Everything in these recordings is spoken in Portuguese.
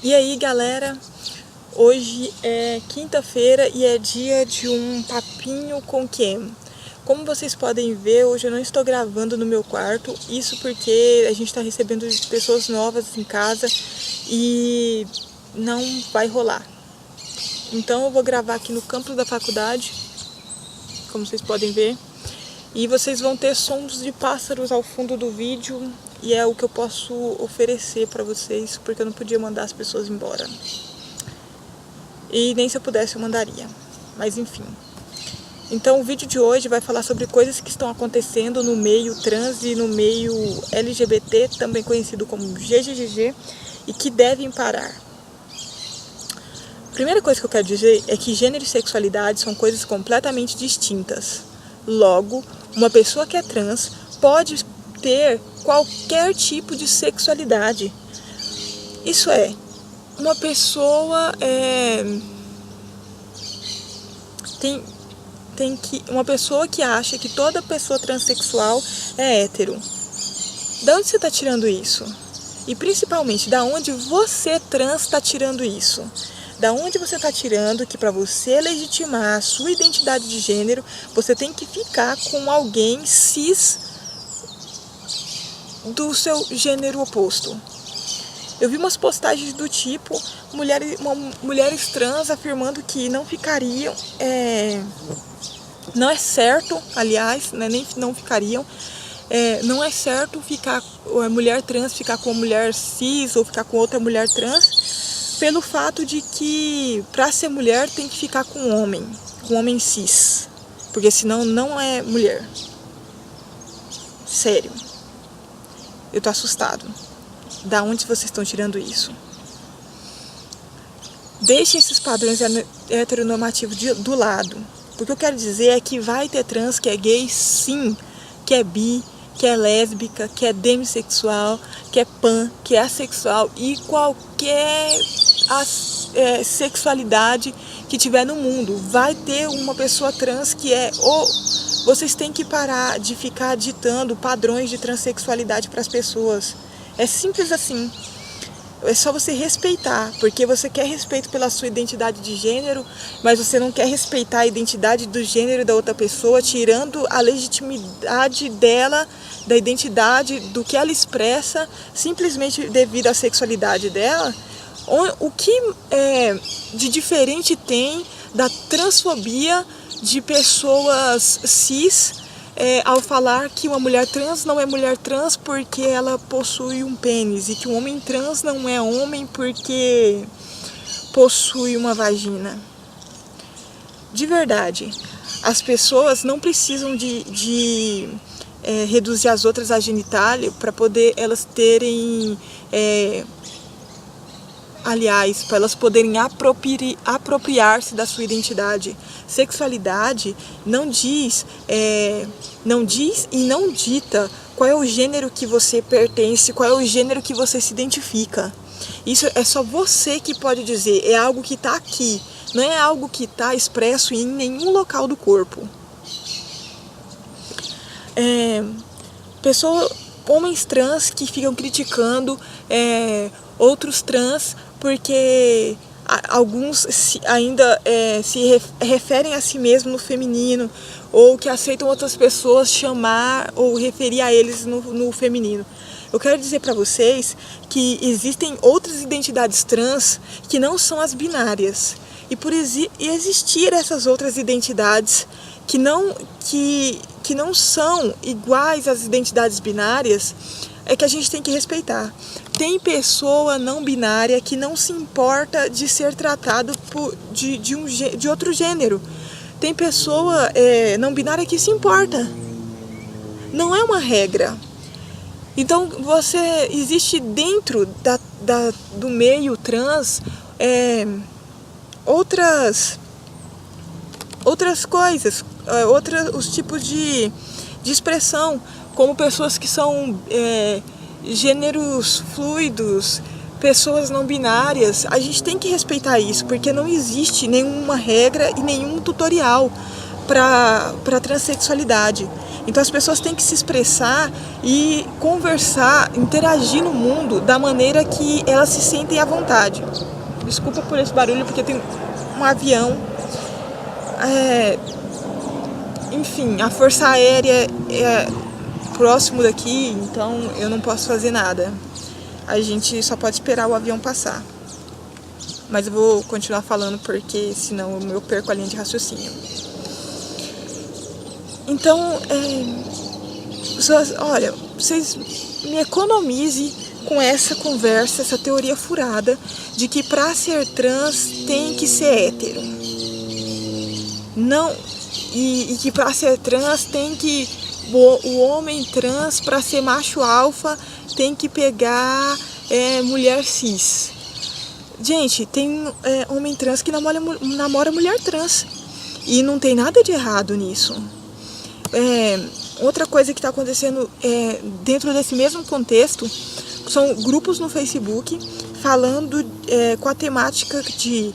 E aí, galera, hoje é quinta-feira e é dia de um papinho com Kim. Como vocês podem ver, hoje eu não estou gravando no meu quarto, isso porque a gente está recebendo pessoas novas em casa e não vai rolar. Então eu vou gravar aqui no campus da faculdade, como vocês podem ver, e vocês vão ter sons de pássaros ao fundo do vídeo. E é o que eu posso oferecer para vocês, porque eu não podia mandar as pessoas embora. E nem se eu pudesse eu mandaria. Mas enfim. Então o vídeo de hoje vai falar sobre coisas que estão acontecendo no meio trans e no meio LGBT, também conhecido como GGGG, e que devem parar. A primeira coisa que eu quero dizer é que gênero e sexualidade são coisas completamente distintas. Logo, uma pessoa que é trans pode ter qualquer tipo de sexualidade. Isso é, uma pessoa uma pessoa que acha que toda pessoa transexual é hétero. Da onde você está tirando isso? E principalmente, da onde você trans está tirando isso? Da onde você está tirando que para você legitimar a sua identidade de gênero, você tem que ficar com alguém cis do seu gênero oposto? Eu vi umas postagens do tipo, mulheres trans afirmando que não ficariam, não é certo, aliás, né, nem não ficariam, não é certo ficar, a mulher trans ficar com a mulher cis ou ficar com outra mulher trans, pelo fato de que para ser mulher tem que ficar com um homem cis, porque senão não é mulher. Sério. Eu tô assustado. Da onde vocês estão tirando isso? Deixem esses padrões heteronormativos do lado. O que eu quero dizer é que vai ter trans que é gay, sim, que é bi, que é lésbica, que é demissexual, que é pan, que é assexual e qualquer sexualidade que tiver no mundo. Vai ter uma pessoa trans que é... Vocês têm que parar de ficar ditando padrões de transexualidade para as pessoas. É simples assim. É só você respeitar, porque você quer respeito pela sua identidade de gênero, mas você não quer respeitar a identidade do gênero da outra pessoa, tirando a legitimidade dela, da identidade, do que ela expressa, simplesmente devido à sexualidade dela. O que de diferente tem da transfobia de pessoas cis ao falar que uma mulher trans não é mulher trans porque ela possui um pênis, e que um homem trans não é homem porque possui uma vagina? De verdade, as pessoas não precisam de reduzir as outras a genitália para poder elas terem... Aliás, para elas poderem apropriar-se da sua identidade. Sexualidade não diz e não dita qual é o gênero que você pertence, qual é o gênero que você se identifica. Isso é só você que pode dizer, é algo que está aqui, não é algo que está expresso em nenhum local do corpo. Homens trans que ficam criticando outros trans porque alguns ainda se referem a si mesmos no feminino, ou que aceitam outras pessoas chamar ou referir a eles no feminino. Eu quero dizer para vocês que existem outras identidades trans que não são as binárias. E por existir essas outras identidades que não são iguais às identidades binárias, é que a gente tem que respeitar. Tem pessoa não binária que não se importa de ser tratado de outro gênero. Tem pessoa não binária que se importa. Não é uma regra. Então, existe dentro do meio trans outras coisas, os tipos de expressão, como pessoas que são gêneros fluidos, pessoas não binárias. A gente tem que respeitar isso, porque não existe nenhuma regra e nenhum tutorial para transexualidade. Então as pessoas têm que se expressar e conversar, interagir no mundo da maneira que elas se sentem à vontade. Desculpa por esse barulho, porque tem um avião. Enfim, a Força Aérea é próximo daqui, então eu não posso fazer nada. A gente só pode esperar o avião passar. Mas eu vou continuar falando porque senão eu perco a linha de raciocínio. Então, olha, vocês me economizem com essa conversa, essa teoria furada de que pra ser trans tem que ser hétero. Não, e que pra ser trans tem que... O homem trans, pra ser macho alfa, tem que pegar mulher cis. Gente, tem homem trans que namora mulher trans. E não tem nada de errado nisso. Outra coisa que está acontecendo dentro desse mesmo contexto são grupos no Facebook falando com a temática de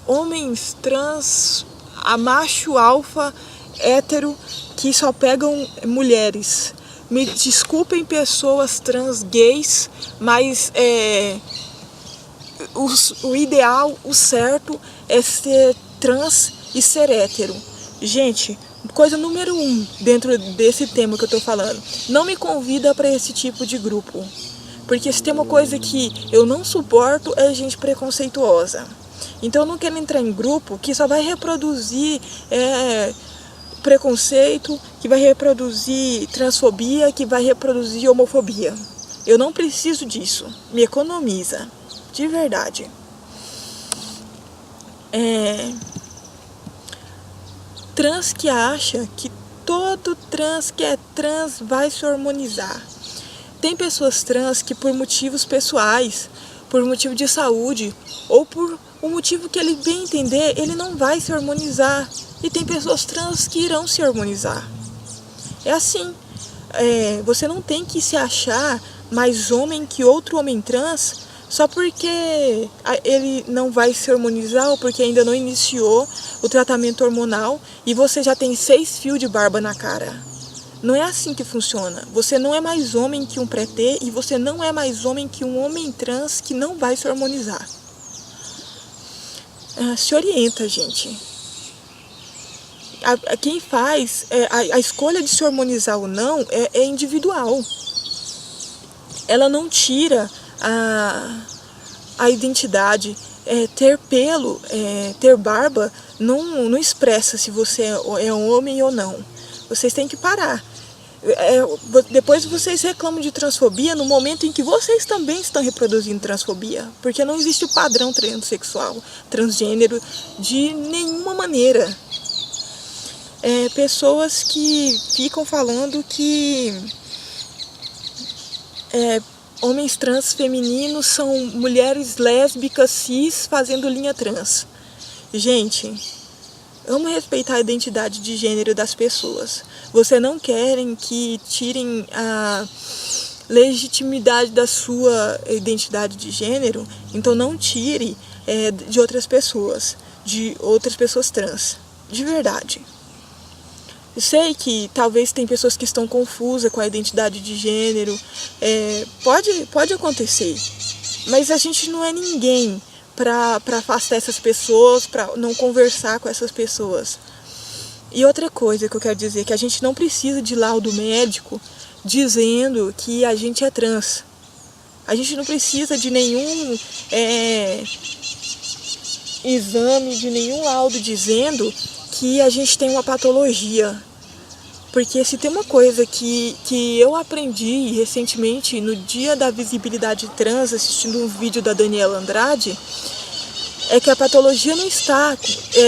homens trans, a macho alfa, hétero, que só pegam mulheres. Me desculpem pessoas trans gays, mas o ideal, o certo é ser trans e ser hétero. Gente, coisa número 1 dentro desse tema que eu tô falando, não me convida para esse tipo de grupo. Porque se tem uma coisa que eu não suporto é gente preconceituosa. Então eu não quero entrar em grupo que só vai reproduzir preconceito, que vai reproduzir transfobia, que vai reproduzir homofobia. Eu não preciso disso. Me economiza. De verdade. Trans que acha que todo trans que é trans vai se hormonizar. Tem pessoas trans que por motivos pessoais, por motivo de saúde, ou por um motivo que ele bem entender, ele não vai se hormonizar. E tem pessoas trans que irão se hormonizar. É assim. Você não tem que se achar mais homem que outro homem trans só porque ele não vai se hormonizar ou porque ainda não iniciou o tratamento hormonal e você já tem 6 fios de barba na cara. Não é assim que funciona. Você não é mais homem que um pré-T e você não é mais homem que um homem trans que não vai se hormonizar. Se orienta, gente. Quem faz a escolha de se hormonizar ou não é individual. Ela não tira a identidade. Ter pelo, ter barba não expressa se você é um homem ou não. Vocês têm que parar. Depois vocês reclamam de transfobia no momento em que vocês também estão reproduzindo transfobia. Porque não existe o padrão transexual, transgênero de nenhuma maneira. Pessoas que ficam falando que homens trans femininos são mulheres lésbicas cis fazendo linha trans. Gente, vamos respeitar a identidade de gênero das pessoas. Vocês não querem que tirem a legitimidade da sua identidade de gênero, então não tire de outras pessoas trans. De verdade. Eu sei que talvez tem pessoas que estão confusas com a identidade de gênero. Pode acontecer. Mas a gente não é ninguém para afastar essas pessoas, para não conversar com essas pessoas. E outra coisa que eu quero dizer, que a gente não precisa de laudo médico dizendo que a gente é trans. A gente não precisa de nenhum exame, de nenhum laudo dizendo que a gente tem uma patologia. Porque se tem uma coisa que eu aprendi recentemente no dia da visibilidade trans, assistindo um vídeo da Daniela Andrade, é que a patologia não está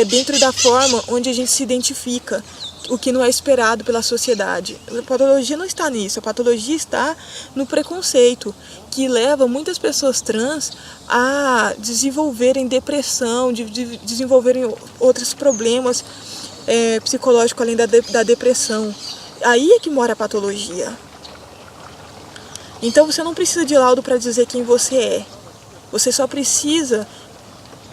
dentro da forma onde a gente se identifica, o que não é esperado pela sociedade. A patologia não está nisso, a patologia está no preconceito, que leva muitas pessoas trans a desenvolverem depressão, desenvolverem outros problemas psicológicos além da depressão. Aí é que mora a patologia. Então você não precisa de laudo para dizer quem você é. Você só precisa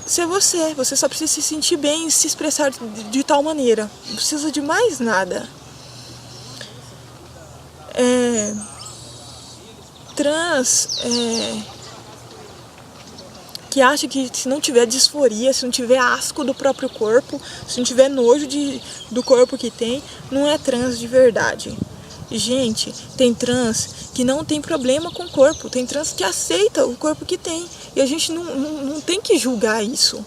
ser você só precisa se sentir bem e se expressar de tal maneira. Não precisa de mais nada. trans que acha que se não tiver disforia, se não tiver asco do próprio corpo, se não tiver nojo do corpo que tem, não é trans de verdade. Gente, tem trans que não tem problema com o corpo, tem trans que aceita o corpo que tem, e a gente não tem que julgar isso.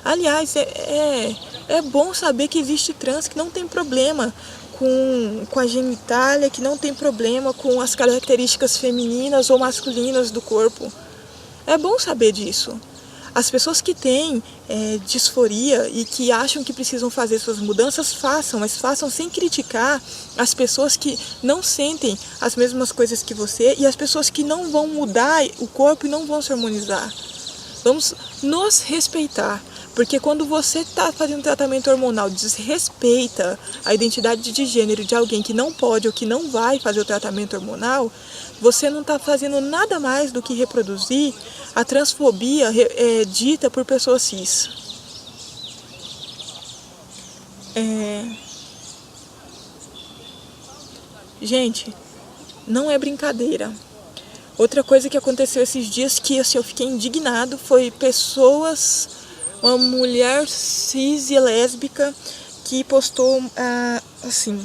Aliás, é bom saber que existe trans que não tem problema com a genitália, que não tem problema com as características femininas ou masculinas do corpo. É bom saber disso. As pessoas que têm disforia e que acham que precisam fazer suas mudanças, façam, mas façam sem criticar as pessoas que não sentem as mesmas coisas que você e as pessoas que não vão mudar o corpo e não vão se harmonizar. Vamos nos respeitar, porque quando você está fazendo um tratamento hormonal, desrespeita a identidade de gênero de alguém que não pode ou que não vai fazer o tratamento hormonal, você não está fazendo nada mais do que reproduzir a transfobia dita por pessoas cis. Gente, não é brincadeira. Outra coisa que aconteceu esses dias que assim, eu fiquei indignado foi uma mulher cis e lésbica que postou assim: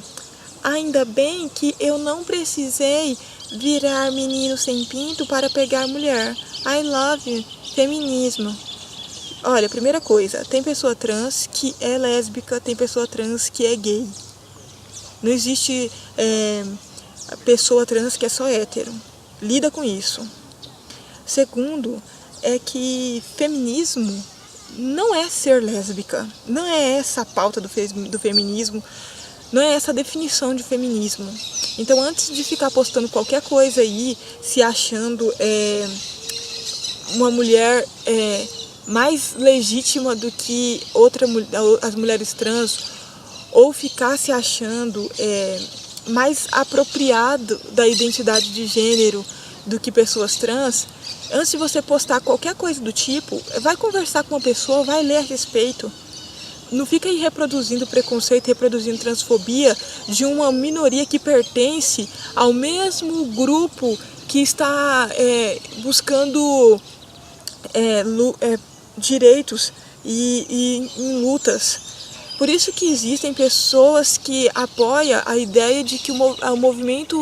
ainda bem que eu não precisei virar menino sem pinto para pegar mulher. I love feminismo. Olha, primeira coisa, tem pessoa trans que é lésbica, tem pessoa trans que é gay. Não existe pessoa trans que é só hétero. Lida com isso. Segundo, é que feminismo não é ser lésbica. Não é essa a pauta do feminismo. Não é essa a definição de feminismo. Então, antes de ficar postando qualquer coisa aí, se achando uma mulher mais legítima do que as mulheres trans, ou ficar se achando mais apropriado da identidade de gênero do que pessoas trans, antes de você postar qualquer coisa do tipo, vai conversar com uma pessoa, vai ler a respeito. Não fica aí reproduzindo preconceito, reproduzindo transfobia de uma minoria que pertence ao mesmo grupo que está buscando direitos e em lutas. Por isso que existem pessoas que apoiam a ideia de que o movimento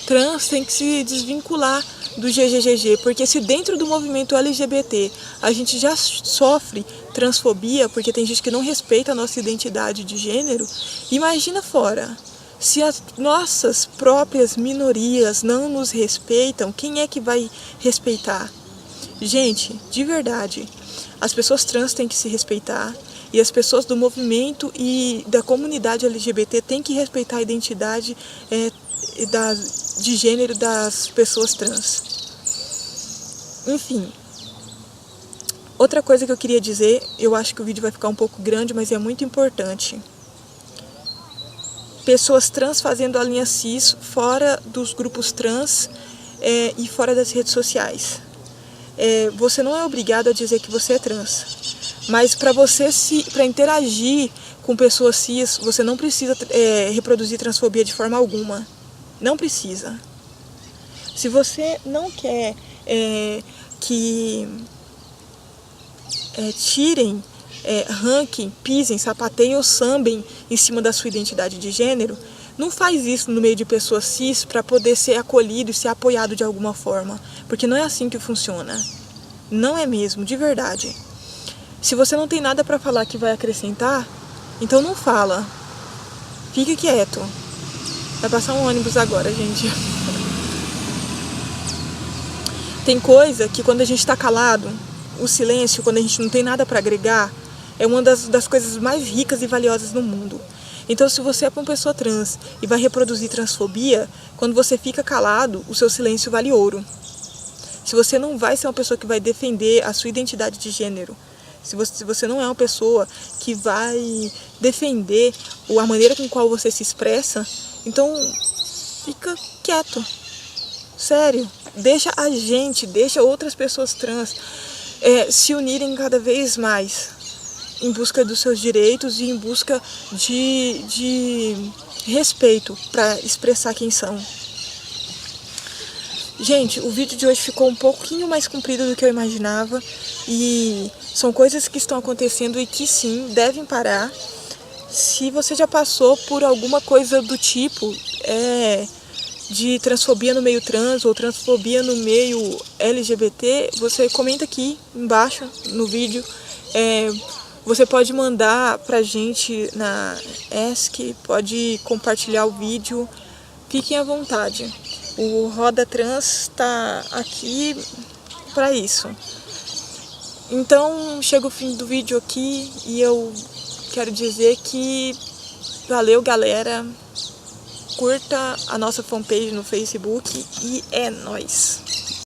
trans tem que se desvincular do GGGG, porque se dentro do movimento LGBT a gente já sofre transfobia, porque tem gente que não respeita a nossa identidade de gênero, imagina fora. Se as nossas próprias minorias não nos respeitam, quem é que vai respeitar? Gente, de verdade, as pessoas trans têm que se respeitar. E as pessoas do movimento e da comunidade LGBT têm que respeitar a identidade de gênero das pessoas trans. Enfim, outra coisa que eu queria dizer, eu acho que o vídeo vai ficar um pouco grande, mas é muito importante. Pessoas trans fazendo a linha cis fora dos grupos trans e fora das redes sociais. Você não é obrigado a dizer que você é trans. Mas para interagir com pessoas cis, você não precisa reproduzir transfobia de forma alguma. Não precisa. Se você não quer que tirem, ranquem, pisem, sapateiem ou sambem em cima da sua identidade de gênero, não faz isso no meio de pessoas cis para poder ser acolhido e ser apoiado de alguma forma. Porque não é assim que funciona. Não é mesmo, de verdade. Se você não tem nada para falar que vai acrescentar, então não fala. Fique quieto. Vai passar um ônibus agora, gente. Tem coisa que quando a gente está calado, o silêncio, quando a gente não tem nada para agregar, é uma das coisas mais ricas e valiosas no mundo. Então, se você é uma pessoa trans e vai reproduzir transfobia, quando você fica calado, o seu silêncio vale ouro. Se você não vai ser uma pessoa que vai defender a sua identidade de gênero, se você não é uma pessoa que vai defender a maneira com qual você se expressa, então fica quieto. Sério. Deixa outras pessoas trans se unirem cada vez mais em busca dos seus direitos e em busca de respeito para expressar quem são. Gente, o vídeo de hoje ficou um pouquinho mais comprido do que eu imaginava e são coisas que estão acontecendo e que sim, devem parar. Se você já passou por alguma coisa do tipo de transfobia no meio trans ou transfobia no meio LGBT, você comenta aqui embaixo no vídeo. Você pode mandar pra gente na ESC, pode compartilhar o vídeo, fiquem à vontade. O Roda Trans está aqui para isso. Então chega o fim do vídeo aqui e eu quero dizer que valeu, galera. Curta a nossa fanpage no Facebook e é nóis!